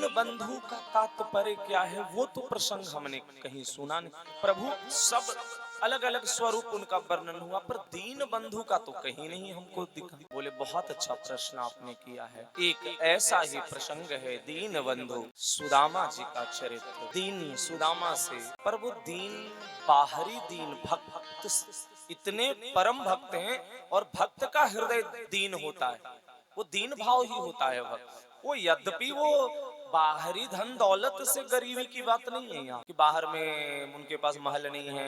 दीन बंधु का तात्पर्य क्या है वो तो प्रसंग हमने कहीं सुना नहीं। प्रभु सब अलग अलग स्वरूप उनका वर्णन हुआ, पर दीन बंधु का तो कहीं नहीं हमको दिखा। बोले बहुत अच्छा प्रश्न आपने किया है। एक ऐसा ही प्रसंग है दीन बंधु सुदामा जी का चरित्र। दीन सुदामा से, पर वो दीन बाहरी दीन भक्त इतने परम भक्त हैं, और भक्त का हृदय दीन होता है, वो दीन भाव ही होता है भक्त। वो यद्यपि वो बाहरी धन दौलत से गरीबी की बात नहीं है यहाँ कि बाहर में उनके पास महल नहीं है,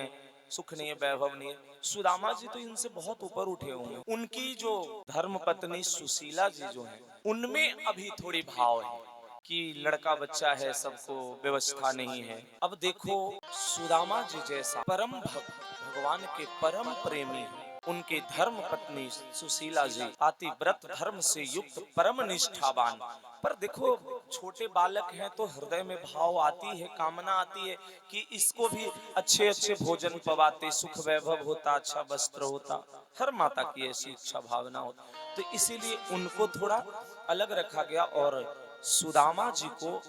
सुख नहीं है, वैभव नहीं है। सुदामा जी तो इनसे बहुत ऊपर उठे हुए हैं। उनकी जो धर्म पत्नी सुशीला जी जो है, उनमें अभी थोड़ी भाव है कि लड़का बच्चा है, सबको व्यवस्था नहीं है। अब देखो सुदामा जी जैसा परम भक्त, भगवान के परम प्रेमी है, उनके धर्म पत्नी सुशीला जी पातिव्रत धर्म से युक्त परम निष्ठावान। पर देखो छोटे बालक हैं तो हृदय में भाव आती है, कामना आती है कि इसको भी अच्छे अच्छे भोजन पवाते, सुख वैभव होता, अच्छा वस्त्र होता। हर माता की ऐसी इच्छा भावना होती, तो इसीलिए उनको थोड़ा अलग रखा गया। और सुदामा जी को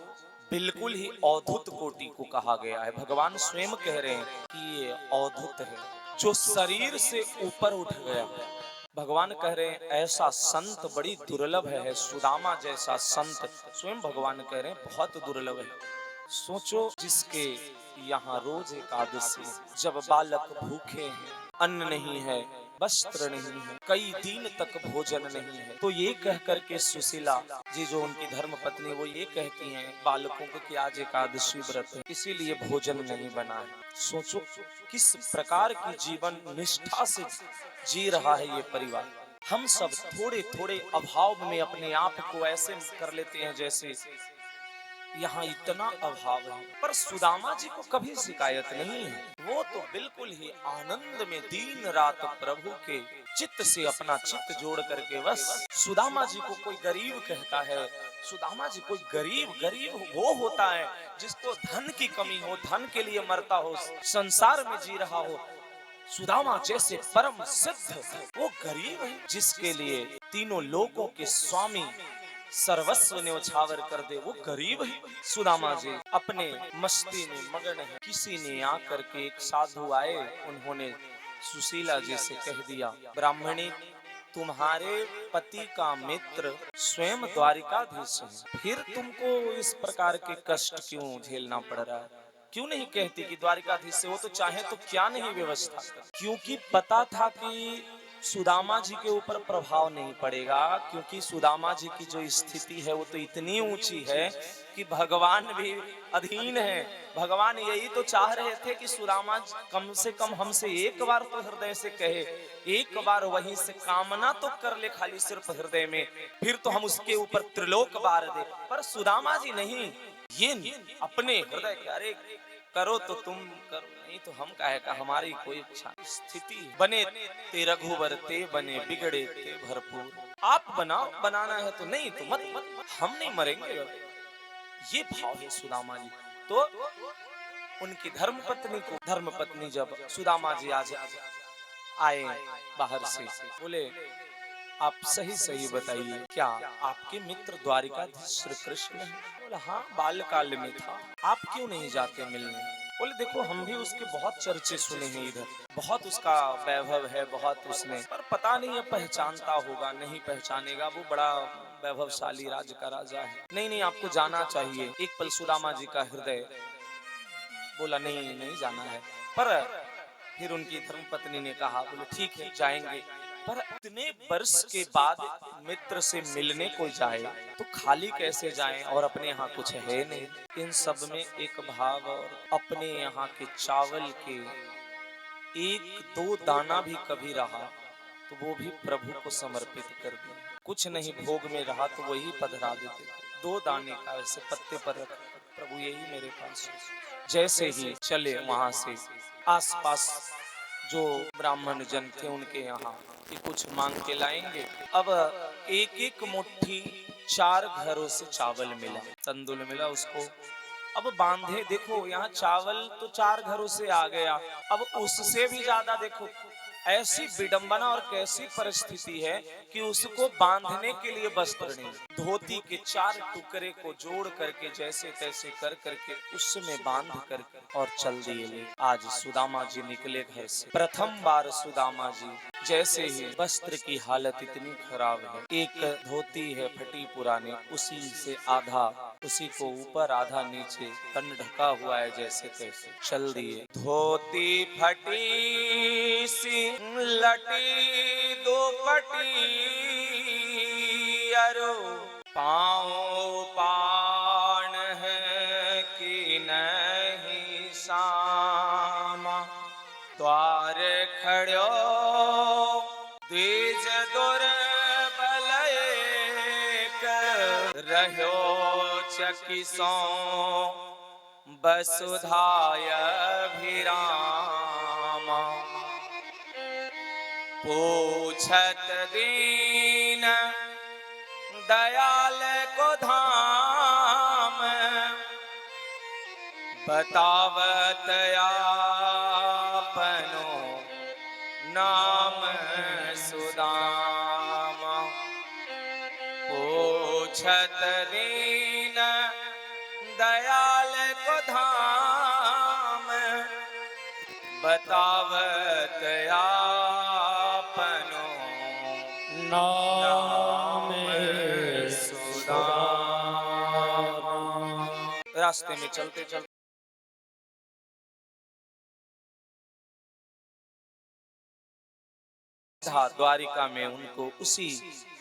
बिल्कुल ही अवधूत कोटि को कहा गया है। भगवान स्वयं कह रहे हैं कि ये अवधूत है, जो शरीर से ऊपर उठ गया। भगवान कह रहे हैं ऐसा संत बड़ी दुर्लभ है। सुदामा जैसा संत स्वयं भगवान कह रहे हैं बहुत दुर्लभ है। सोचो जिसके यहाँ रोज एकादशी, जब बालक भूखे हैं, अन्न नहीं है, वस्त्र नहीं है, कई दिन तक भोजन नहीं है, तो ये कह करके सुशीला जी जो उनकी धर्म पत्नी, वो ये कहती हैं बालकों को कि आज एकादशी व्रत है, इसीलिए भोजन नहीं बना है। सोचो किस प्रकार की जीवन निष्ठा से जी रहा है ये परिवार। हम सब थोड़े थोड़े अभाव में अपने आप को ऐसे कर लेते हैं जैसे यहाँ इतना अभाव है, पर सुदामा जी को कभी शिकायत नहीं है। वो तो बिल्कुल ही आनंद में दिन रात प्रभु के चित्त से अपना चित्त जोड़ करके बस। सुदामा जी को कोई गरीब कहता है, सुदामा जी कोई गरीब, गरीब वो होता है जिसको धन की कमी हो, धन के लिए मरता हो, संसार में जी रहा हो। सुदामा जैसे परम सिद्ध वो गरीब है जिसके लिए तीनों लोकों के स्वामी सर्वस्व न्योछावर कर दे, वो गरीब है। सुदामा जी अपने मस्ती में मगन है। किसी ने आकर के, एक साधु आए, उन्होंने सुशीला जी से कह दिया, ब्राह्मणी तुम्हारे पति का मित्र स्वयं द्वारिकाधीश है, फिर तुमको इस प्रकार के कष्ट क्यों झेलना पड़ रहा है? क्यों नहीं कहती कि द्वारिकाधीश से वो तो चाहे तो क्या नहीं व्यवस्था कर। क्योंकि पता था कि सुदामा जी के ऊपर प्रभाव नहीं पड़ेगा, क्योंकि सुदामा जी की जो स्थिति है वो तो इतनी ऊंची है कि भगवान भी अधीन है। भगवान यही तो चाह रहे थे कि सुदामा कम से कम हमसे एक बार तो हृदय से कहे, एक बार वहीं से कामना तो कर ले, खाली सिर्फ हृदय में, फिर तो हम उसके ऊपर त्रिलोक बार दे। पर सुदामा जी नहीं, ये अपने हृदय के, अरे करो तो तुम करो, नहीं तो हम काहे का, हमारी कोई इच्छा स्थिति बने ते रघुवर ते बने बिगड़े ते भरपूर। आप बनाओ, बनाना है तो, नहीं तो मत, हम नहीं मरेंगे। ये भाव है सुदामा जी। तो उनकी धर्म पत्नी को, धर्म पत्नी जब सुदामा जी आज आए बाहर से, बोले आप सही सही बताइए, क्या आपके मित्र द्वारिकाधीश श्री कृष्ण है? बोला हाँ, बाल्यकाल में था। आप क्यों नहीं जाते मिलने? बोले देखो हम भी उसके बहुत चर्चे सुने हैं इधर, बहुत उसका वैभव है, बहुत उसमें, पर पता नहीं अब पहचानता होगा नहीं पहचानेगा, वो बड़ा वैभवशाली राज्य का राजा है। नहीं नहीं आपको जाना चाहिए। एक पल सुदामा जी का हृदय बोला नहीं नहीं जाना है, पर फिर उनकी धर्मपत्नी ने कहा, बोले ठीक है जाएंगे, पर इतने वर्ष के बाद मित्र से मिलने को जाए तो खाली कैसे जाएं, और अपने यहाँ कुछ है नहीं। इन सब में एक भाव, और अपने यहाँ के चावल के एक दो दाना भी कभी रहा तो वो भी प्रभु को समर्पित कर दिया। कुछ नहीं भोग में रहा तो वही पधरा देते, दो दाने का ऐसे पत्ते पर रख, प्रभु यही मेरे पास। जैसे ही चले वहां से, आसपास जो ब्राह्मण जन थे उनके यहाँ कि कुछ मांग के लाएंगे। अब एक एक मुट्ठी 4 घरों से चावल मिला, तंदुल मिला उसको। अब बांधे, देखो यहाँ चावल तो 4 घरों से आ गया, अब उससे भी ज्यादा देखो ऐसी विडंबना और कैसी परिस्थिति है कि उसको बांधने के लिए वस्त्र नहीं, धोती के 4 टुकड़े को जोड़ करके जैसे तैसे कर करके उसमें बांध करके और चल दिए। आज सुदामा जी निकले घर से, प्रथम बार सुदामा जी जैसे ही वस्त्र की हालत इतनी खराब है, एक धोती है फटी पुरानी, उसी से आधा उसी को ऊपर आधा नीचे तन ढका हुआ है, जैसे तैसे चल दिए। धोती फटी सी लटी दुपटी अरो पाँव पान है कि नहीं सामा, द्वार खड़ो द्विज दुर्बल रह्यो चकिसों वसुधाय अभिरामा, पूछत दीन दयाल को धाम, बतावत आपनो नाम सुदामा, पूछत दीन दयाल को धाम, बतावत आपनो नाम सुदामा। रास्ते में चलते चलते द्वारिका में उनको उसी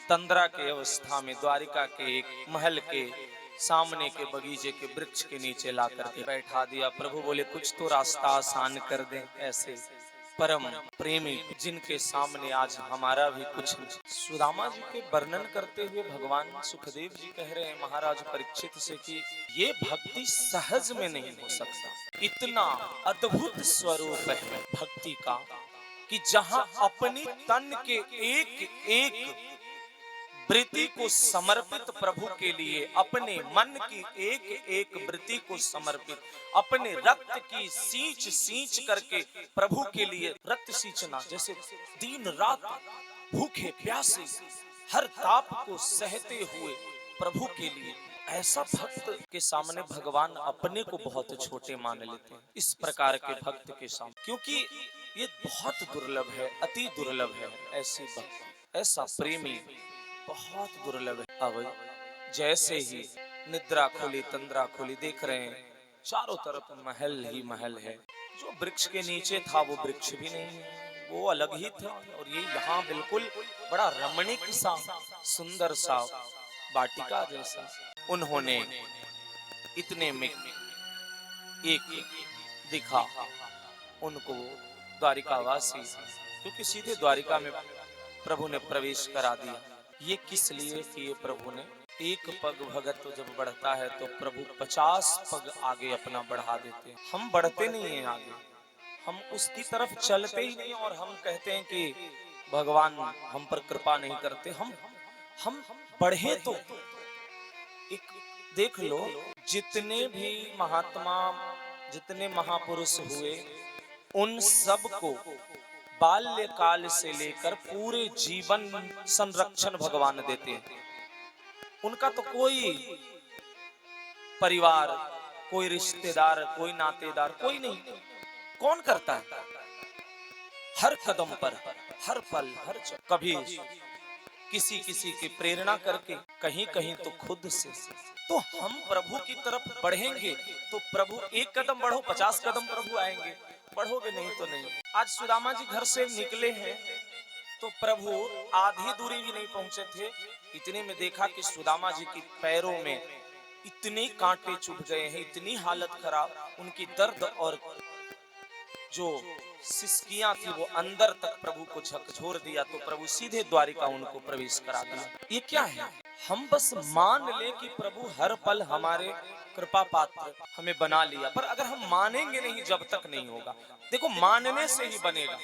तंद्रा के अवस्था में द्वारिका के एक महल के सामने के बगीचे के वृक्ष के नीचे ला करके बैठा दिया। प्रभु बोले कुछ तो रास्ता आसान कर दें, ऐसे परम प्रेमी जिनके सामने आज हमारा भी कुछ नहीं। सुदामा जी के वर्णन करते हुए भगवान सुखदेव जी कह रहे हैं महाराज परीक्षित से कि ये भक्ति सहज में नहीं हो सकता, इतना अद्भुत स्वरूप है भक्ति का कि जहां अपनी तन के एक एक वृत्ति को समर्पित प्रभु के लिए, अपने मन की एक एक वृत्ति को समर्पित, अपने रक्त की सींच सींच करके प्रभु के लिए रक्त सींचना, जैसे दिन रात भूखे प्यासे हर ताप को सहते हुए प्रभु के लिए, ऐसा भक्त के सामने भगवान अपने को बहुत छोटे मान लेते हैं। इस प्रकार के भक्त के सामने, क्योंकि ये बहुत दुर्लभ है, अति दुर्लभ है। ऐसी भक्त, ऐसा प्रेमी बहुत दुर्लभ है। अब जैसे ही निद्रा खुली तंद्रा खुली, देख रहे हैं चारों तरफ महल ही महल है। जो वृक्ष के नीचे था वो वृक्ष भी नहीं है, वो अलग ही था, और ये यहाँ बिल्कुल बड़ा रमणीक सा सुंदर सा वाटिका जैसा। उन्होंने इतने में एक दिखा उनको द्वारिकावासी, क्योंकि सीधे द्वारिका में प्रभु ने प्रवेश करा दिया। ये किस लिए किए प्रभु ने? एक पग भगत तो जब बढ़ता है तो प्रभु 50 पग आगे अपना बढ़ा देते हैं। हम बढ़ते नहीं हैं आगे, हम उसकी तरफ चलते ही नहीं, और हम कहते हैं कि भगवान हम पर कृपा नहीं करते। हम बढ़े तो एक देख लो, जितने भी महात्मा, जितने महापुरुष हुए, उन सब को बाल्यकाल से लेकर पूरे जीवन संरक्षण भगवान देते हैं। उनका तो कोई परिवार, कोई रिश्तेदार, कोई नातेदार, कोई नहीं। कौन करता है? हर कदम पर, हर पल, हर कभी किसी किसी की प्रेरणा करके, कहीं कहीं तो खुद से। तो हम प्रभु की तरफ बढ़ेंगे तो प्रभु, एक कदम बढ़ो 50 कदम प्रभु आएंगे, बढ़ोगे नहीं तो नहीं। आज सुदामा जी घर से निकले हैं तो प्रभु आधी दूरी भी नहीं पहुंचे थे, इतने में देखा कि सुदामा जी के पैरों में इतने कांटे चुभ गए हैं, इतनी हालत खराब, उनकी दर्द और जो सिसकियां थी वो अंदर तक प्रभु को झकझोर दिया। तो प्रभु सीधे द्वारिका उनको प्रवेश करा दिया। ये क्या है? हम बस मान ले कि प्रभु हर पल हमारे कृपा पात्र हमें बना लिया, पर अगर हम मानेंगे नहीं जब तक नहीं होगा। देखो, मानने से ही बनेगा,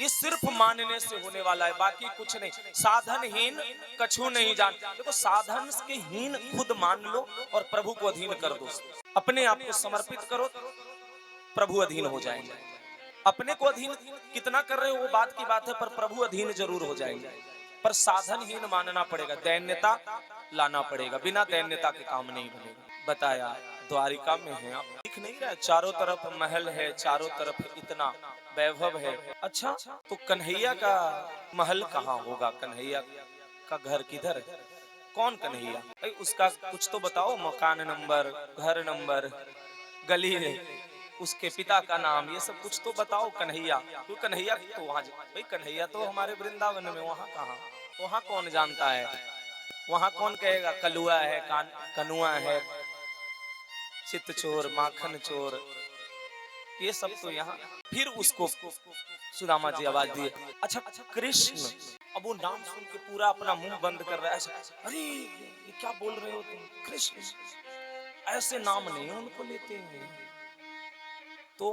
ये सिर्फ मानने से होने वाला है, बाकी कुछ नहीं। साधनहीन कछु नहीं जान। देखो, साधन के हीन खुद मान लो और प्रभु को अधीन कर दो, अपने आप को समर्पित करो, प्रभु अधीन हो जाएंगे। अपने को अधीन कितना कर रहे हो वो बात की बात है, पर प्रभु अधीन जरूर हो जाएंगे। पर साधनहीन मानना पड़ेगा, दैन्यता लाना पड़ेगा, बिना दैन्यता के काम नहीं बनेगा। बताया द्वारिका में है, आप दिख नहीं रहा, चारों तरफ महल है, चारों तरफ इतना वैभव है। अच्छा, तो कन्हैया का महल कहाँ होगा, कन्हैया का घर किधर है, कौन कन्हैया भाई, उसका कुछ तो बताओ, मकान नंबर, घर नंबर, गली है, उसके पिता का नाम, ये सब कुछ तो बताओ। कन्हैया, तो कन्हैया तो वहां भाई, कन्हैया तो हमारे वृंदावन में, वहां कहाँ, वहां कौन जानता है, वहां कौन कहेगा कलुआ है, कनुआ है, चित्त चोर, माखन चोर, ये सब तो यहाँ। फिर उसको सुदामा जी आवाज दिए, अच्छा कृष्ण। अब वो नाम सुन के पूरा अपना मुंह बंद कर रहा है, अरे ये क्या बोल रहे हो तुम, कृष्ण ऐसे नाम नहीं उनको लेते हैं। तो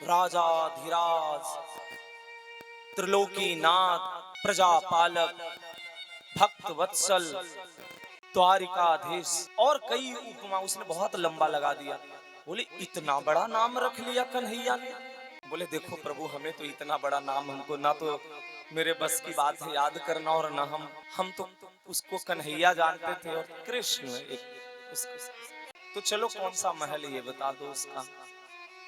राजा धीराज, त्रिलोकी नाथ, प्रजापालक, भक्त वत्सल, द्वारिकाधीश, और कई उपमा उसने बहुत लंबा लगा दिया। बोले इतना बड़ा नाम रख लिया कन्हैया ने। बोले देखो प्रभु, हमें तो इतना बड़ा नाम, हमको ना तो मेरे बस की बात है याद करना, और ना हम तो उसको कन्हैया जानते थे, और कृष्ण एक तो चलो कौन सा महल ये बता दो उसका।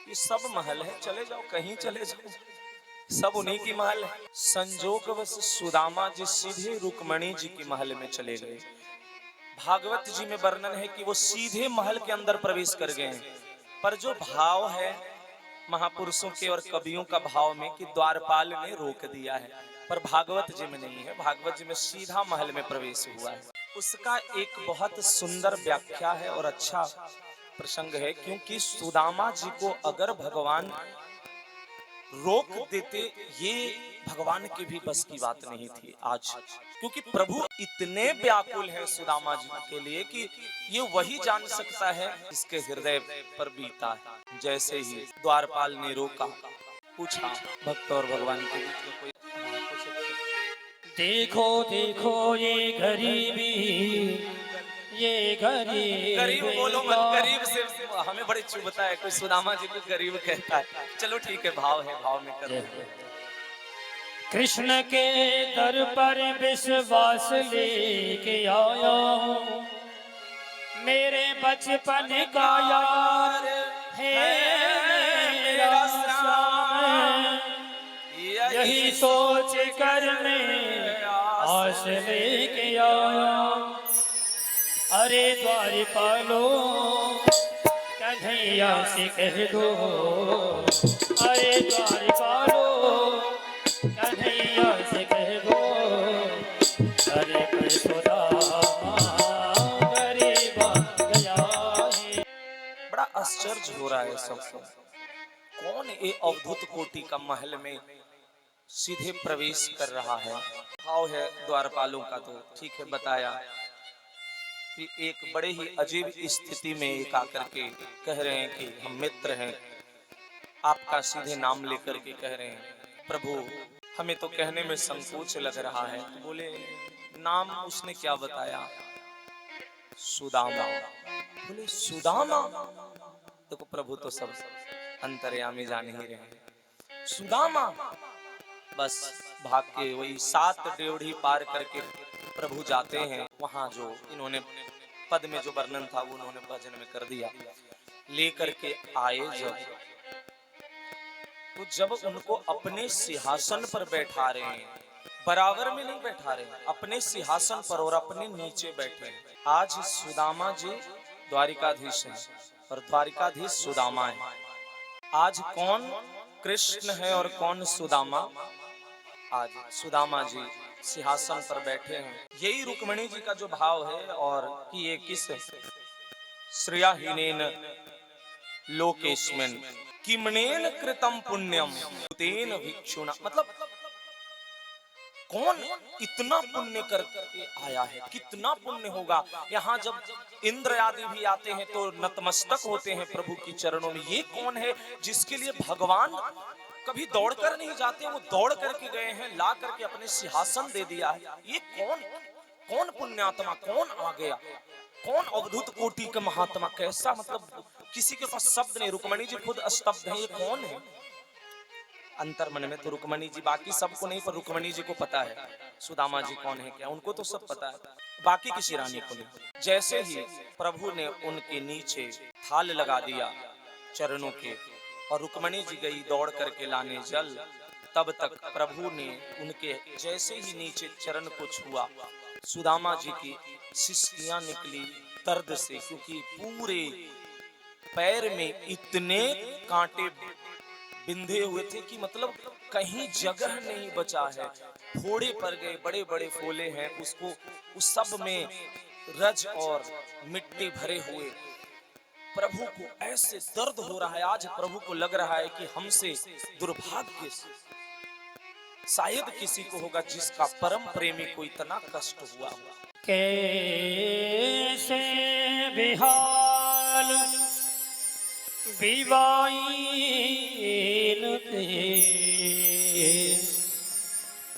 ये सब महल है, चले जाओ कहीं चले जाओ, सब उन्हीं की महल है। संजोगवश सुदामा जी सीधे रुक्मणी जी की महल में चले गए। भागवत जी में वर्णन है कि वो सीधे महल के अंदर प्रवेश कर गए, पर जो भाव है महापुरुषों के और कवियों का भाव में कि द्वारपाल ने रोक दिया है, पर भागवत जी में नहीं है। भागवत जी में सीधा महल में प्रवेश हुआ है। उसका एक बहुत सुंदर व्याख्या है और अच्छा प्रसंग है, क्योंकि सुदामा जी को अगर भगवान रोक देते, ये भगवान के भी बस की बात नहीं थी आज, क्योंकि प्रभु इतने व्याकुल हैं सुदामा जी के लिए कि ये वही जान सकता है जिसके हृदय पर बीता है। जैसे ही द्वारपाल ने रोका, पूछा भक्त और भगवान के बीच में कोई, देखो देखो ये गरीबी, ये गरीब बोलो मत, गरीब से हमें बड़ी चुभता है, कोई सुदामा जी को गरीब कहता है। चलो ठीक है, भाव है, भाव में कर। कृष्ण के दर पर विश्वास लेके आया हूँ, मेरे बचपन का यार है मेरा श्याम, यही सोच कर मैं आस लेके आया। अरे द्वारपालो कन्हैया से कह दो, अरे द्वारपालो कन्हैया से कह दो, अरे सुदामा गरीब गया है। बड़ा आश्चर्य हो रहा है सबको, कौन ये अवधूत कोटि का महल में सीधे प्रवेश कर रहा है। भाव है द्वारपालों का, तो ठीक है बताया कि एक बड़े ही अजीब स्थिति में एक आकर के कह रहे हैं कि हम मित्र हैं, आपका सीधे नाम लेकर के कह रहे हैं प्रभु, हमें तो कहने में संकोच लग रहा है। तो बोले नाम उसने क्या बताया, सुदामा। बोले सुदामा, देखो प्रभु तो सब अंतर्यामी जान ही रहे हैं। सुदामा, बस भाग के वही 7 ड्योढ़ी पार करके प्रभु जाते हैं वहां, जो इन्होंने पद में जो वर्णन था वो उन्होंने भजन में कर दिया। लेकर के आए जब उनको अपने सिंहासन पर बैठा रहे हैं, बराबर में नहीं बैठा रहे हैं, अपने सिंहासन पर और अपने नीचे बैठे हैं। आज सुदामा जी द्वारिकाधीश हैं और द्वारिकाधीश सुदामा है। आज कौन कृष्ण है और कौन सुदामा? आज सुदामा जी सिंहासन पर बैठे हैं। यही रुक्मणी जी का जो भाव है, और कि ये किस श्रेयाहीनेन लोकेस्मिन् किमनेन कृतम पुण्यम तेन भिक्षुना, मतलब कौन इतना पुण्य करके आया है, कितना पुण्य होगा। यहाँ जब इंद्र आदि भी आते हैं तो नतमस्तक होते हैं प्रभु की चरणों में। ये कौन है जिसके लिए भगवान कभी दौड़ कर नहीं जाते, वो दौड़ करके गए हैं, ला करके अपने सिंहासन दे दिया है। ये कौन पुण्यात्मा, कौन आ गया, कौन अवधूत कोटि का महात्मा, कैसा, मतलब किसी के पास शब्द नहीं। रुक्मणी जी खुद स्तब्ध हैं, ये कौन है। अंतर मन में तो रुक्मणी जी, बाकी सबको नहीं, पर रुक्मणी जी को पता है सुदामा जी कौन है क्या, उनको तो सब पता है, बाकी किसी रानी को नहीं। जैसे ही प्रभु ने उनके नीचे थाल लगा दिया चरणों के, और रुक्मणी जी गई दौड़ करके लाने जल, तब तक प्रभु ने उनके जैसे ही नीचे चरण को छुआ, सुदामा जी की सिसकियां निकली दर्द से, क्योंकि पूरे पैर में इतने कांटे बिंधे हुए थे कि मतलब कहीं जगह नहीं बचा है, फोड़े पड़ गए, बड़े बड़े फोले हैं उसको, उस सब में रज और मिट्टी भरे हुए। प्रभु को ऐसे दर्द हो रहा है, आज प्रभु को लग रहा है कि हमसे दुर्भाग्य शायद किसी को होगा जिसका परम प्रेमी को इतना कष्ट हुआ होगा। कैसे बिहाल विवाइन ते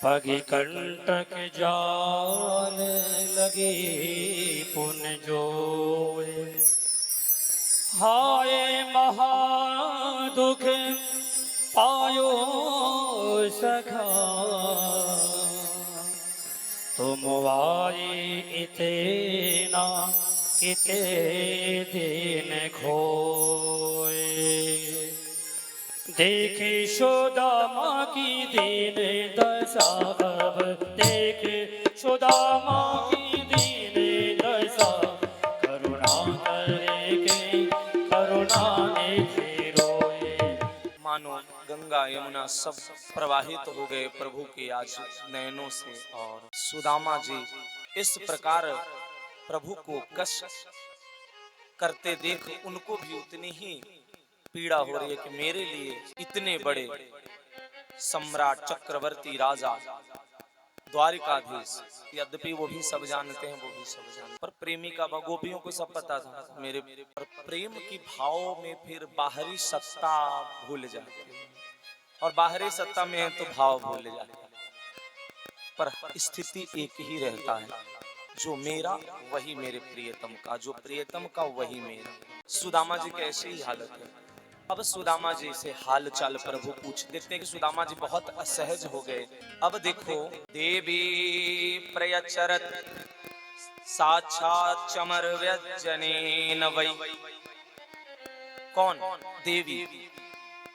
पगी कंटक जाल लगे पुन जोए, हाय महादुख पायो सखा तुम आई इतना किते दिन खोए, देखी सुदामा की दीन दशा, देख सुदामा की दीन दशा, करुणा करे के करुणा ने रोए। मानो गंगा यमुना सब प्रवाहित हो गए प्रभु के आज नयनों से, और सुदामा जी इस प्रकार प्रभु को कष्ट करते देख उनको भी उतनी ही पीड़ा हो रही है कि मेरे लिए इतने बड़े सम्राट चक्रवर्ती राजा द्वारिकाधीश, यद्यपि वो भी सब जानते हैं, वो भी सब जानते, पर प्रेमी का गोपियों को सब पता था मेरे, पर प्रेम की भाव में फिर बाहरी सत्ता भूल जाती है, और बाहरी सत्ता में है तो भाव भूल जाते हैं, पर स्थिति एक ही रहता है, जो मेरा वही मेरे प्रियतम का, जो प्रियतम का वही मेरा। सुदामा जी की ऐसी ही हालत है। अब सुदामा जी से हाल चाल प्रभु पूछ, देखते हैं कि सुदामा जी बहुत असहज हो गए। अब देखो, देवी प्रयचरत साक्षात चमर व्यजनेन वै, कौन? देवी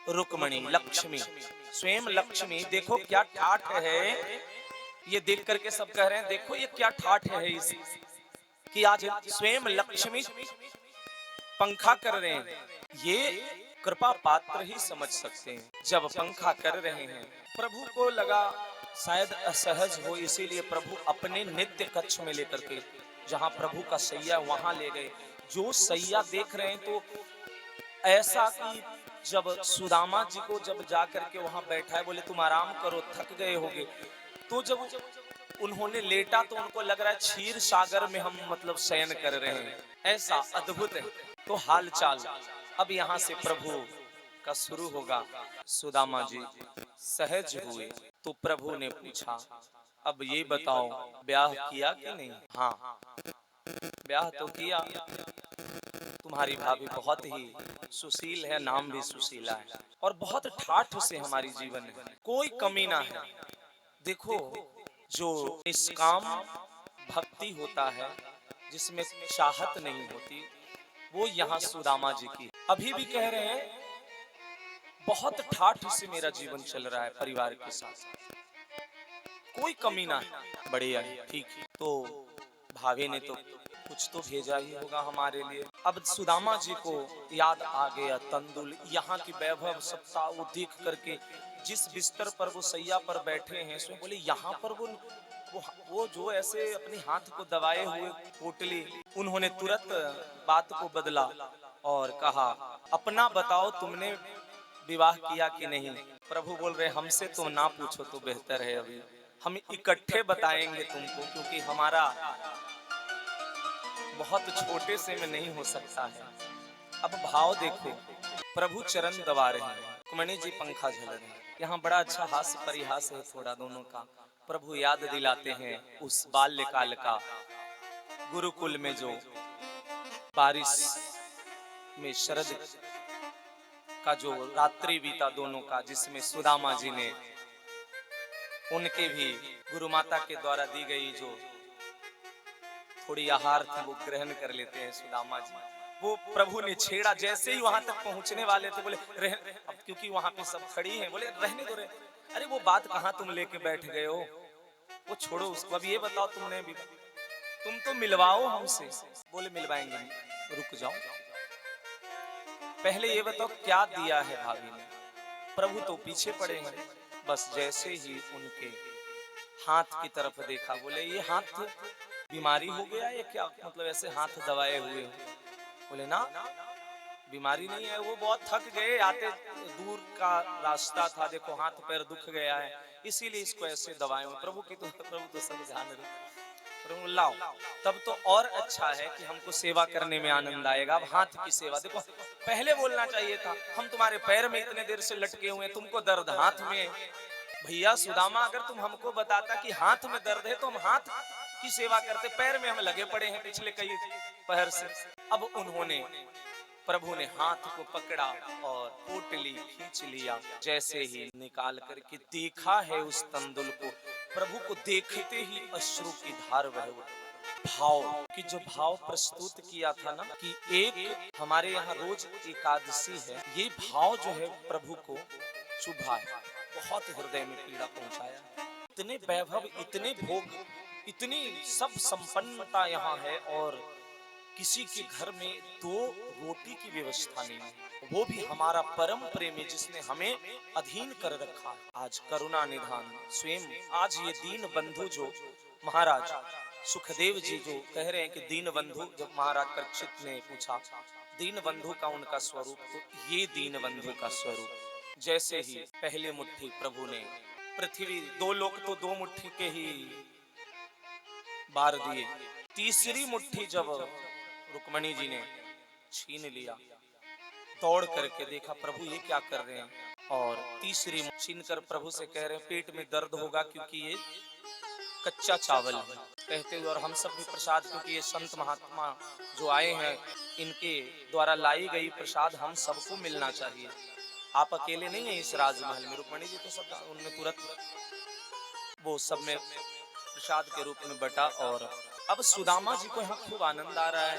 रुक्मणी, लक्ष्मी, स्वयं लक्ष्मी। देखो क्या ठाठ है, ये देख करके सब कह रहे हैं देखो ये क्या ठाठ है इस, कि आज स्वयं लक्ष्मी पंखा कर रहे हैं। ये कृपा पात्र ही समझ सकते हैं, जब पंखा कर रहे हैं। प्रभु को लगा शायद असहज हो, इसीलिए प्रभु अपने नित्य कक्ष में लेकर के, जहां प्रभु का सैया वहां ले गए। जो सैया देख रहे हैं तो ऐसा कि जब सुदामा जी को जब जा करके वहां बैठा है, बोले तुम आराम करो, थक गए होगे, तो जब उन्होंने लेटा तो उनको लग रहा है क्षीर सागर में हम मतलब शयन कर रहे हैं, ऐसा अद्भुत है। तो हाल चाल अब यहाँ से प्रभु का शुरू होगा। सुदामा जी सहज हुए तो प्रभु ने पूछा, अब ये बताओ ब्याह किया कि नहीं? हाँ, ब्याह तो किया, तुम्हारी भाभी बहुत ही सुशील है, नाम भी सुशीला है, और बहुत ठाठ से हमारी जीवन है, कोई कमी ना है। देखो, जो निष्काम भक्ति होता है, जिसमें चाहत नहीं होती, वो यहाँ सुदामा जी की। अभी भी कह रहे हैं बहुत ठाठ से मेरा जीवन चल रहा है परिवार के साथ, कोई कमी ना है। बढ़िया है, ठीक है। तो भाभी ने तो कुछ तो भेजा ही होगा हमारे लिए। अब सुदामा जी को याद आ गया तंदुल, यहाँ की वैभव सत्ता, वो देख करके जिस बिस्तर पर वो सैया पर बैठे हैं, उसमें बोले यहाँ पर वो जो ऐसे अपने हाथ को दबाए हुए पोटली, उन्होंने तुरंत बात को बदला और कहा, अपना बताओ तुमने विवाह किया कि नहीं? प्रभु बोल रहे, हमसे तुम ना पूछो तो बेहतर है, अभी हम इकट्ठे बताएंगे तुमको, क्योंकि हमारा बहुत छोटे से में नहीं हो सकता है। अब भाव देखो, प्रभु चरण दबा रहे हैं, रुक्मणी जी पंखा झल रहे हैं। यहाँ बड़ा अच्छा हास्य परिहास है थोड़ा दोनों का। प्रभु याद दिलाते हैं उस बाल्यकाल का, गुरुकुल में जो बारिश में शरद का जो रात्रि बीता दोनों का, जिसमें सुदामा जी ने उनके भी गुरु माता के द्वारा दी गई जो थोड़ी आहार थी वो ग्रहण कर लेते हैं सुदामा जी। वो प्रभु ने छेड़ा, जैसे ही वहां तक पहुंचने वाले थे बोले अब क्योंकि वहां पे सब खड़ी हैं, बोले रहने दो अरे वो बात कहाँ तुम लेके बैठ गए हो, वो छोड़ो उसको, अब ये बताओ तुमने भी, तुम तो मिलवाओ हमसे। बोले मिलवाएंगे नहीं, रुक जाओ, पहले ये बताओ क्या दिया है भाभी ने। प्रभु तो पीछे पड़े हैं। बस जैसे ही उनके हाथ की तरफ देखा, बोले ये हाथ बीमारी हो गया या क्या, मतलब ऐसे हाथ दबाए हुए हो। बोले ना बीमारी नहीं है, वो बहुत थक गए, आते दूर का रास्ता था, देखो हाथ पैर दुख गया है, इसीलिए इसको ऐसे दबाए हुए। प्रभु की तो प्रभु तो सब जान रहे। प्रभु लाओ, तब तो और अच्छा है कि हमको सेवा करने में आनंद आएगा। अब हाथ की सेवा देखो, पहले बोलना चाहिए था हम तुम्हारे पैर में इतने देर से लटके हुए, तुमको दर्द हाथ में। भैया सुदामा, अगर तुम हमको बताता कि हाथ में दर्द है तो हम हाथ की सेवा करते, पैर में हम लगे पड़े हैं पिछले कई पहर से। अब उन्होंने, प्रभु ने हाथ को पकड़ा और पोटली खींच लिया, जैसे ही निकाल करके देखा है उस तंदुल को, प्रभु को देखते ही अश्रु की धार बह उठी। भाव की जो भाव प्रस्तुत किया था ना कि एक हमारे यहाँ रोज एकादशी है, ये भाव जो है प्रभु को चुभा है, बहुत हृदय में पीड़ा पहुंचाया। इतने वैभव, इतने भोग, इतनी सब संपन्नता यहाँ है और किसी के घर में 2 रोटी की व्यवस्था नहीं है, वो भी हमारा परम प्रेमी जिसने हमें अधीन कर रखा है। आज करुणा निधान स्वयं, आज ये दीन बंधु जो महाराज सुखदेव जी जो कह रहे हैं कि दीन बंधु, जब महाराज परीक्षित ने पूछा दीन बंधु का उनका स्वरूप, तो ये दीन बंधु का स्वरूप। जैसे ही पहले मुट्ठी प्रभु ने पृथ्वी, 2 लोग तो 2 मुट्ठी के ही बार दिए, तीसरी मुट्ठी जब रुक्मणी जी ने छीन लिया, दौड़ करके देखा प्रभु ये क्या कर रहे हैं, और तीसरी छीन कर प्रभु से कह रहे हैं पेट में दर्द होगा क्योंकि ये कच्चा चावल है। कहते हुए और हम सब भी प्रसाद, क्योंकि ये संत महात्मा जो आए हैं इनके द्वारा लाई गई प्रसाद हम सबको मिलना चाहिए, आप अकेले नहीं है इस राजमहल में। रुक्मणी जी तो सब, उनमें तुरंत वो सब में प्रसाद के रूप में बटा। और अब सुदामा जी को यहाँ खूब आनंद आ रहा है,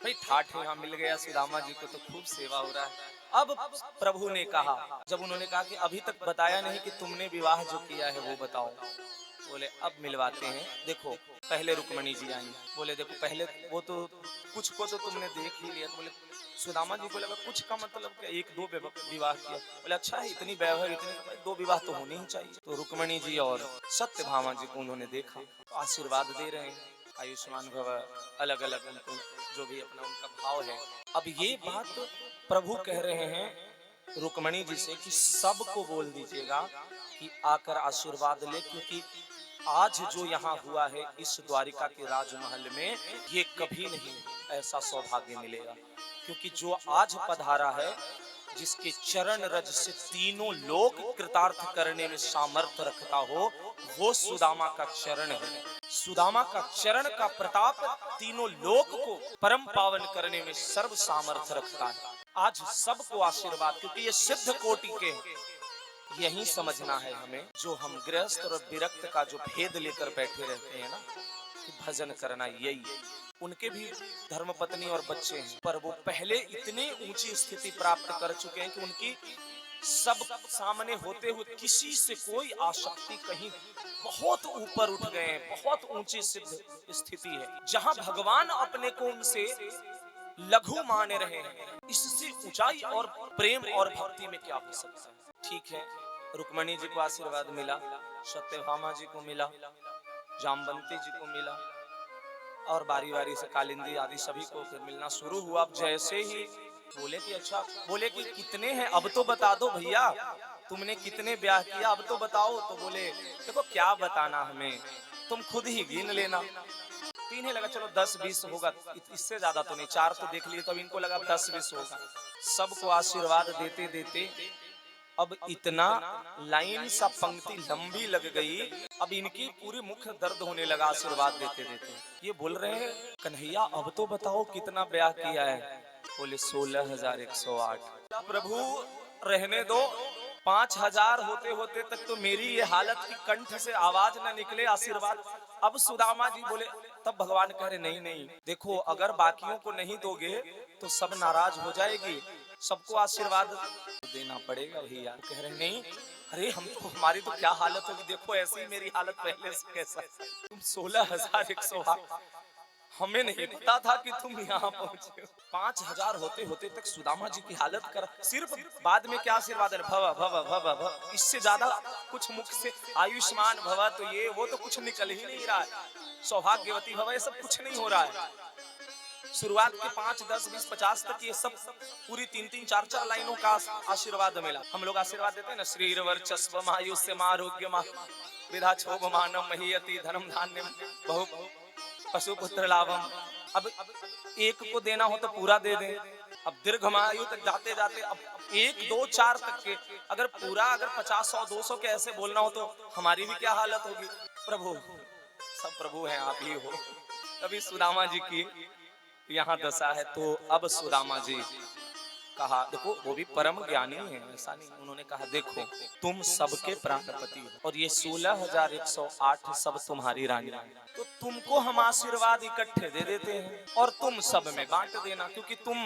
भाई ठाठ यहाँ मिल गया सुदामा जी को, तो खूब सेवा हो रहा है। अब प्रभु ने कहा, जब उन्होंने कहा कि अभी तक बताया नहीं कि तुमने विवाह जो किया है वो बताओ, बोले अब मिलवाते हैं, देखो पहले रुक्मणी जी आई, बोले देखो पहले वो तो कुछ को तो तुमने देख ही लिया। तो बोले सुदामा जी को लगा कुछ का मतलब क्या, 1-2 विवाह किया। बोले अच्छा इतनी वैभव, इतने 2 विवाह तो होने ही चाहिए। तो रुक्मणी जी और सत्यभामा जी को उन्होंने देखा, तो आशीर्वाद दे रहे हैं आयुष्मान भव, अलग अलग उनको जो भी अपना उनका भाव है। अब ये बात प्रभु कह रहे हैं रुक्मणी जी से कि सबको बोल दीजिएगा कि आकर आशीर्वाद ले, क्योंकि आज जो यहाँ हुआ है इस द्वारिका के राजमहल में, ये कभी नहीं ऐसा सौभाग्य मिलेगा, क्योंकि जो आज पधारा है, जिसके चरण रज से तीनों लोक कृतार्थ करने में सामर्थ्य रखता हो, वो सुदामा का चरण है। सुदामा का चरण का प्रताप तीनों लोक को परम पावन करने में सर्व सामर्थ्य रखता है। आज सबको आशीर्वाद, क्योंकि ये सिद्ध कोटि के हैं। यही समझना है हमें, जो हम गृहस्थ और विरक्त का जो भेद लेकर बैठे रहते हैं ना, कि भजन करना यही है। उनके भी धर्मपत्नी और बच्चे हैं, पर वो पहले इतने ऊंची स्थिति प्राप्त कर चुके हैं कि उनकी सब सामने होते हुए किसी से कोई आसक्ति, कहीं बहुत ऊपर उठ गए हैं, बहुत ऊंची सिद्ध स्थिति है, जहां भगवान अपने को उनसे लघु मान रहे हैं। इससे ऊंचाई और प्रेम और भक्ति में क्या हो सकता है। ठीक है, रुक्मणी जी को आशीर्वाद मिला, सत्यभामा जी को मिला, जामवंती जी को मिला, और बारी बारी से कालिंदी आदि सभी को फिर मिलना शुरू हुआ। अब जैसे ही बोले कि अच्छा, बोले कि कितने हैं अब तो बता दो भैया, तुमने कितने ब्याह किया अब तो बताओ। तो बोले देखो क्या बताना हमें, तुम खुद ही गिन लेना। तीन लगा चलो 10-20 होगा, इससे ज्यादा तो नहीं, 4 तो देख लिए, तब इनको लगा 10-20 होगा। सबको आशीर्वाद देते देते अब इतना लाइन सा पंक्ति लंबी लग गई, अब इनकी पूरी मुख दर्द होने लगा आशीर्वाद देते देते। ये बोल रहे हैं कन्हैया अब तो बताओ कितना ब्याह किया है। बोले 16,108। प्रभु रहने दो, 5,000 होते होते तक तो मेरी ये हालत की कंठ से आवाज न निकले आशीर्वाद। अब सुदामा जी बोले, तब भगवान कह रहे नहीं नहीं देखो, अगर बाकियों को नहीं दोगे तो सब नाराज हो जाएगी, सबको आशीर्वाद देना पड़ेगा भैया। कह रहे नहीं, अरे हम तो, हमारी तो क्या हालत होगी, देखो ऐसी मेरी हालत पहले से कैसा। तुम 16,108, हमें नहीं पता था कि तुम यहाँ पहुंचे। 5,000 होते होते तक सुदामा जी की हालत कर, सिर्फ बाद में क्या आशीर्वाद है, भव भव भव भव, इससे ज्यादा कुछ मुख से आयुष्मान भव तो ये वो तो कुछ निकल ही नहीं रहा है, सौभाग्यवती भव ये सब कुछ नहीं हो रहा है। शुरुआत के 5, 10, 20, 50 तक ये सब पूरी 3-3, 4-4 लाइनों का आशीर्वाद मिला। हम लोग आशीर्वाद देते हैं ना, श्रीर वर्चस्व आयुष्य आरोग्य विधा क्षोभ मानव महीयति धनम धान्यम बहु पशु पुत्र लाभम। अब एक को देना हो तो पूरा दे दें, अब दीर्घमायु तक जाते जाते अब 1, 2, 4 तक के अगर पूरा, अगर 50, 100, 200 के ऐसे बोलना हो तो हमारी भी क्या हालत होगी। प्रभु, सब प्रभु हैं, आप ही हो। कभी सुदामा जी की यहाँ दशा है। तो अब सुदामा जी कहा, देखो वो भी परम ज्ञानी है, ऐसा नहीं, उन्होंने कहा देखो तुम सबके प्राणपति हो और ये 16,108 सब तुम्हारी रानी, तो तुमको हम आशीर्वाद इकट्ठे दे देते हैं और तुम सब में बांट देना, क्योंकि तुम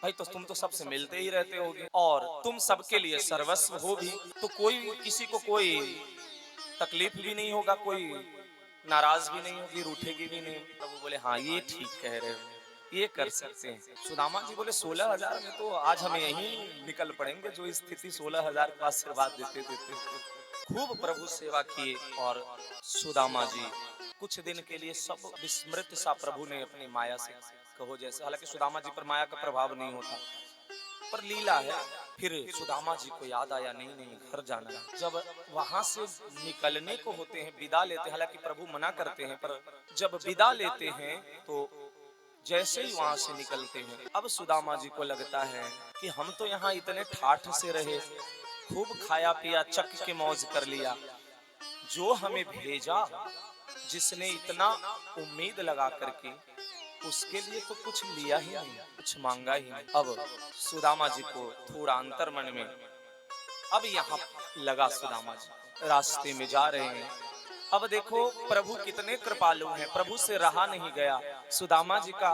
भाई तो तुम तो सबसे मिलते ही रहते होगे और तुम सबके लिए सर्वस्व हो भी, तो कोई किसी को कोई तकलीफ भी नहीं होगा, कोई नाराज भी नहीं होगी, रूठेगी भी नहीं। तब वो बोले हाँ ये ठीक कह रहे हो, ये कर सकते हैं। सुदामा जी बोले 16,000 में तो आज हम यहीं निकल पड़ेंगे, जो स्थिति 16,000 का आशीर्वाद देते देते। खूब प्रभु सेवा किए और सुदामा जी कुछ दिन के लिए सब विस्मृत सा प्रभु ने अपनी माया से कहो जैसे, हालांकि सुदामा जी पर माया का प्रभाव नहीं होता, पर लीला है। फिर सुदामा जी को याद आया नहीं नहीं घर जाना है। जब वहां से निकलने को होते हैं, विदा लेते हैं, हालांकि प्रभु मना करते हैं, पर जब विदा लेते हैं तो जैसे ही वहां से निकलते हैं, अब सुदामा जी को लगता है कि हम तो यहाँ इतने ठाठ से रहे, खूब खाया पिया, चक के मौज कर लिया, जो हमें भेजा, जिसने इतना उम्मीद लगा करके, उसके लिए तो कुछ लिया ही नहीं, कुछ मांगा ही नहीं। अब सुदामा जी को थोड़ा अंतर मन में, अब यहाँ लगा सुदामा जी रास्ते में जा रहे हैं। अब देखो प्रभु कितने कृपालु हैं, प्रभु से रहा नहीं गया, सुदामा जी का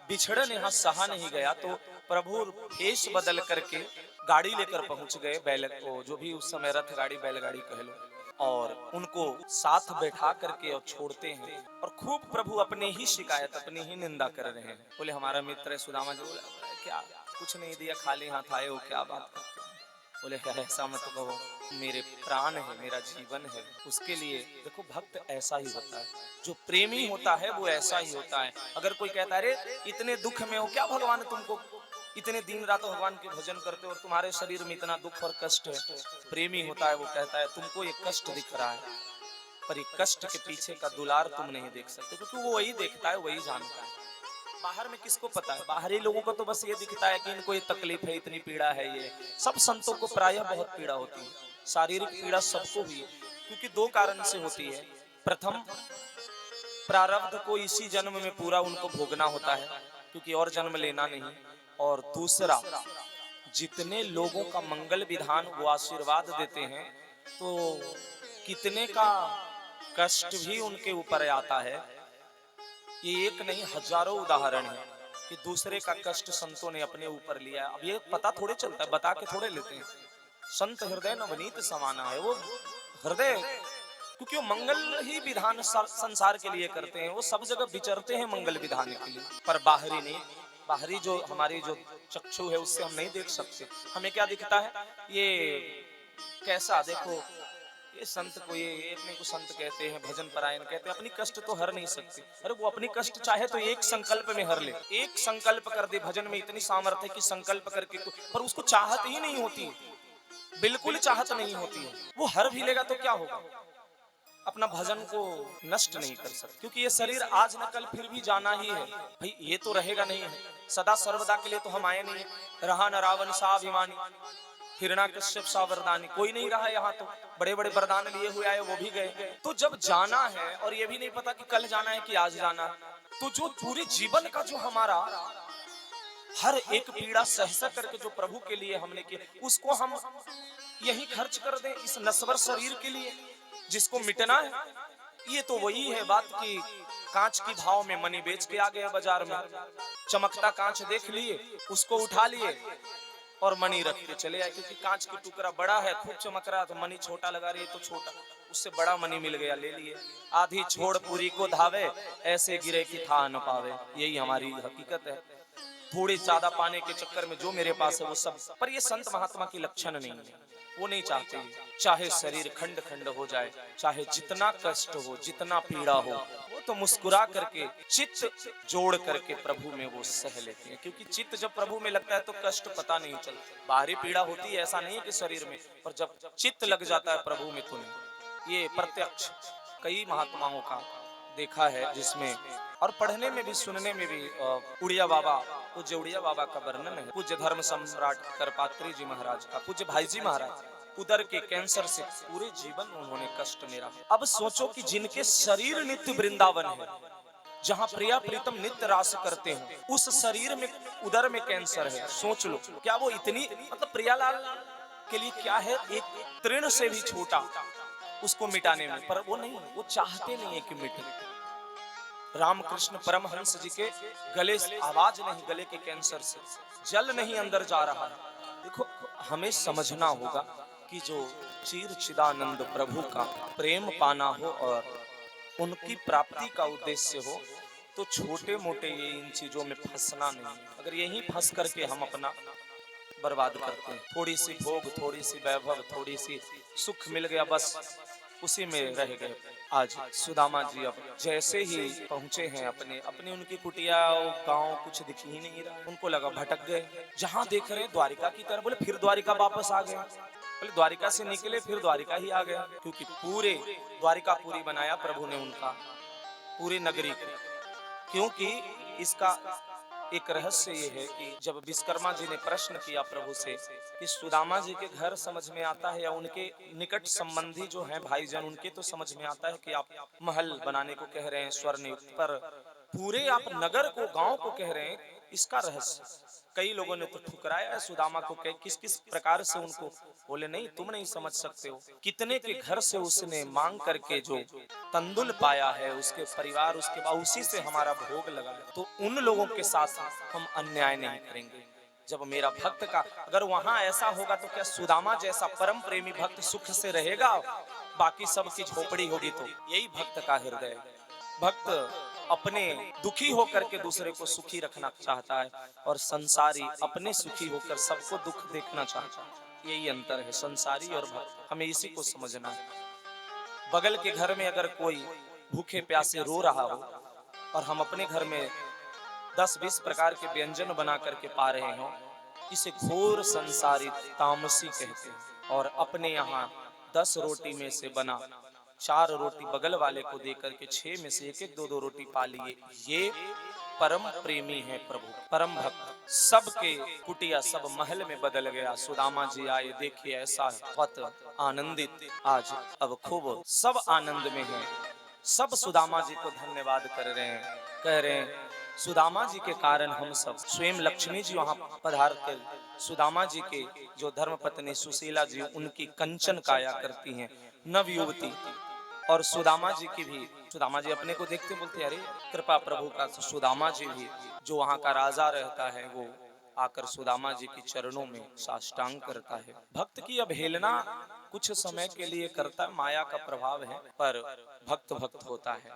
बिछड़न यहाँ सहा नहीं गया, तो प्रभु भेष बदल करके गाड़ी लेकर पहुंच गए, बैल को, जो भी उस समय रथ गाड़ी बैलगाड़ी कह लो, और उनको साथ बैठा करके और छोड़ते हैं। और खूब प्रभु अपने ही शिकायत, अपनी ही निंदा कर रहे हैं। बोले हमारा मित्र है सुदामा जी, बोला क्या कुछ नहीं दिया, खाली हाथ आए हो, क्या बात करते हैं। बोले ऐसा मत कहो, मेरे प्राण है, मेरा जीवन है, उसके लिए देखो भक्त ऐसा ही होता है, जो प्रेमी होता है वो ऐसा ही होता है। अगर कोई कहता है अरे इतने दुख में हो, क्या भगवान तुमको इतने दिन रात भगवान के भजन करते हो और तुम्हारे शरीर में इतना दुख और कष्ट है, प्रेमी होता है वो कहता है तुमको ये कष्ट दिख रहा है, पर ये कष्ट के पीछे का दुलार तुम नहीं देख सकते, क्योंकि वो वही देखता है, वही जानता है। बाहर में किसको पता है, बाहरी लोगों को तो बस ये दिखता है कि इनको ये तकलीफ है, इतनी पीड़ा है। ये सब संतों को प्रायः बहुत पीड़ा होती है, शारीरिक पीड़ा सबको भी है, क्योंकि 2 कारण से होती है। प्रथम, प्रारब्ध को इसी जन्म में पूरा उनको भोगना होता है, क्योंकि और जन्म लेना नहीं। और दूसरा, जितने लोगों का मंगल विधान वो आशीर्वाद देते हैं, तो कितने का कष्ट भी उनके ऊपर आता है। ये एक नहीं, हजारों उदाहरण है कि दूसरे का कष्ट संतों ने अपने ऊपर लिया। अब ये पता थोड़े चलता है, बता के थोड़े लेते हैं। संत हृदय नवनीत समाना है, वो हृदय, क्योंकि वो मंगल ही विधान संसार के लिए करते हैं, वो सब जगह विचरते हैं मंगल विधान के लिए, पर बाहरी नहीं। बाहरी जो हमारी जो चक्षु है उससे हम नहीं देख सकते, हमें क्या दिखता है, ये कैसा, देखो ये संत को, ये अपने को संत कहते हैं, भजन परायण कहते हैं, अपनी कष्ट तो हर नहीं सकते। अरे वो अपनी कष्ट चाहे तो एक संकल्प में हर ले, एक संकल्प कर दे। भजन में इतनी सामर्थ्य है कि संकल्प करके, पर उसको चाहत ही नहीं होती, बिल्कुल चाहत नहीं होती है, वो हर भी लेगा तो क्या होगा, अपना भजन को नष्ट नहीं कर सकते, क्योंकि ये शरीर आज न कल फिर भी जाना ही है भाई, ये तो रहेगा नहीं है सदा सर्वदा के लिए, तो हम आए नहीं। रहा न रावण सा अभिमानी, हिरण्याकश्यप सा वरदानी, कोई नहीं रहा यहाँ, तो बड़े बड़े वरदान लिए हुए आए वो भी गए। तो जब जाना है और ये भी नहीं पता कि कल जाना है कि आज जाना है, तो जो पूरे जीवन का जो हमारा हर एक पीड़ा सहसा करके जो प्रभु के लिए हमने किया, उसको हम यही खर्च कर दें इस नश्वर शरीर के लिए जिसको मिटना है। ये तो वही है बात कि कांच की भाव में मनी बेच के आ गए बाजार में, चमकता कांच देख लिए, उसको उठा लिए और मनी रख के चले आए, क्योंकि कांच की टुकड़ा बड़ा है, खूब चमक रहा, तो मनी छोटा लगा रही है तो छोटा, उससे बड़ा मनी मिल गया, ले लिए। आधी छोड़ पूरी को धावे, ऐसे गिरे कि था न पावे। यही हमारी हकीकत है। थोड़ी ज्यादा पाने के चक्कर में जो मेरे पास है वो सब, पर ये संत महात्मा की लक्षण नहीं है। वो नहीं चाहते चाहे शरीर खंड खंड हो जाए, चाहे जितना कष्ट हो, जितना पीड़ा हो, वो तो मुस्कुरा करके चित्त जोड़ करके प्रभु में वो सह लेते हैं। क्योंकि चित्त जब प्रभु में लगता है तो कष्ट पता नहीं चलता। बाहरी पीड़ा होती है, ऐसा नहीं है कि शरीर में, पर जब चित्त लग जाता है प्रभु में तो नहीं। ये प्रत्यक्ष कई महात्माओं का देखा है, जिसमें और पढ़ने में भी सुनने में भी उड़िया बाबा, पूज्य उड़िया बाबा का वर्णन है। पूज्य धर्म सम्राट करपात्री जी महाराज का, पूज्य भाई जी महाराज उदर के कैंसर से पूरे जीवन उन्होंने कष्ट में रहा। अब सोचो कि जिनके शरीर नित्य वृंदावन है, जहाँ प्रिया प्रीतम नित्य रास करते हैं, उस शरीर में उदर में कैंसर है। सोच लो क्या वो इतनी, मतलब प्रियालाल के लिए क्या है, एक तृण से भी छोटा उसको मिटाने में, पर वो नहीं, वो चाहते नहीं है कि मिटे। रामकृष्ण परमहंस जी के गले से आवाज नहीं, गले के कैंसर से जल नहीं अंदर जा रहा है। देखो हमें समझना होगा कि जो चिर चिदानंद प्रभु का प्रेम पाना हो और उनकी प्राप्ति का उद्देश्य हो, तो छोटे मोटे ये इन चीजों में फंसना नहीं। अगर यही फंस करके हम अपना बर्बाद करते हैं, थोड़ी सी भोग, थोड़ी सी वैभव, थोड़ी सी सुख मिल गया, बस उसी में रह गए। आज सुदामा जी अब जैसे ही पहुंचे हैं अपनी उनकी कुटिया गांव कुछ दिख ही नहीं रहा, उनको लगा भटक गए। जहां देख रहे द्वारिका की तरफ, बोले फिर द्वारिका वापस आ गए। बोले द्वारिका से निकले फिर द्वारिका ही आ गया, क्योंकि पूरे द्वारिका पूरी बनाया प्रभु ने उनका, पूरी नगरी को। क्योंकि इसका एक रहस्य ये है कि जब विश्वकर्मा जी ने प्रश्न किया प्रभु से कि सुदामा जी के घर समझ में आता है, या उनके निकट संबंधी जो हैं भाईजान, उनके तो समझ में आता है कि आप महल बनाने को कह रहे हैं स्वर्ण युक्त, पर पूरे आप नगर को, गांव को कह रहे हैं, इसका रहस्य। कई लोगों ने तो ठुकराया है सुदामा को, कह किस किस प्रकार से उनको, बोले नहीं तुम नहीं समझ सकते हो, कितने के घर से उसने मांग करके जो तंदुल पाया है, उसके परिवार, उसके बाद उसी से हमारा भोग लगा है, तो उन लोगों के साथ हम अन्याय नहीं करेंगे। जब मेरा भक्त का अगर वहां ऐसा होगा तो क्या सुदामा जैसा परम प्रेमी भक्त सुख से रहेगा? बाकी सबकी झोपड़ी होगी। तो यही भक्त का हृदय। भक्त अपने दुखी होकर के दूसरे को सुखी रखना चाहता है, और संसारी अपने सुखी होकर सबको दुख देखना चाहता है। यही अंतर है संसारी और भक्त, हमें इसी को समझना है। बगल के घर में अगर कोई भूखे प्यासे रो रहा हो और हम अपने घर में 10-20 प्रकार के व्यंजन बना करके पा रहे हो, इसे घोर संसारी तामसी कहते हैं। और अपने यहाँ 10 रोटी में से बना 4 रोटी बगल वाले को देकर के 6 में से 1-1, 2-2 रोटी पा लिए, ये परम प्रेमी है प्रभु, परम भक्त। सबके कुटिया सब महल में बदल गया। सुदामा जी आए, देखिए ऐसा बहुत आनंदित, आज अब खूब सब आनंद में हैं। सब सुदामा जी को धन्यवाद कर रहे हैं, कह रहे हैं सुदामा जी के कारण हम सब, स्वयं लक्ष्मी जी वहां पधार कर सुदामा जी के जो धर्मपत्नी सुशीला जी, उनकी कंचन काया करती हैं, नव युवती। और सुदामा जी की भी, सुदामा जी अपने को देखते बोलते अरे कृपा प्रभु का। सुदामा जी भी जो वहां का राजा रहता है, वो आकर सुदामा जी के चरणों में साष्टांग करता है। भक्त की अवहेलना कुछ समय के लिए करता है, माया का प्रभाव है, पर भक्त भक्त होता है।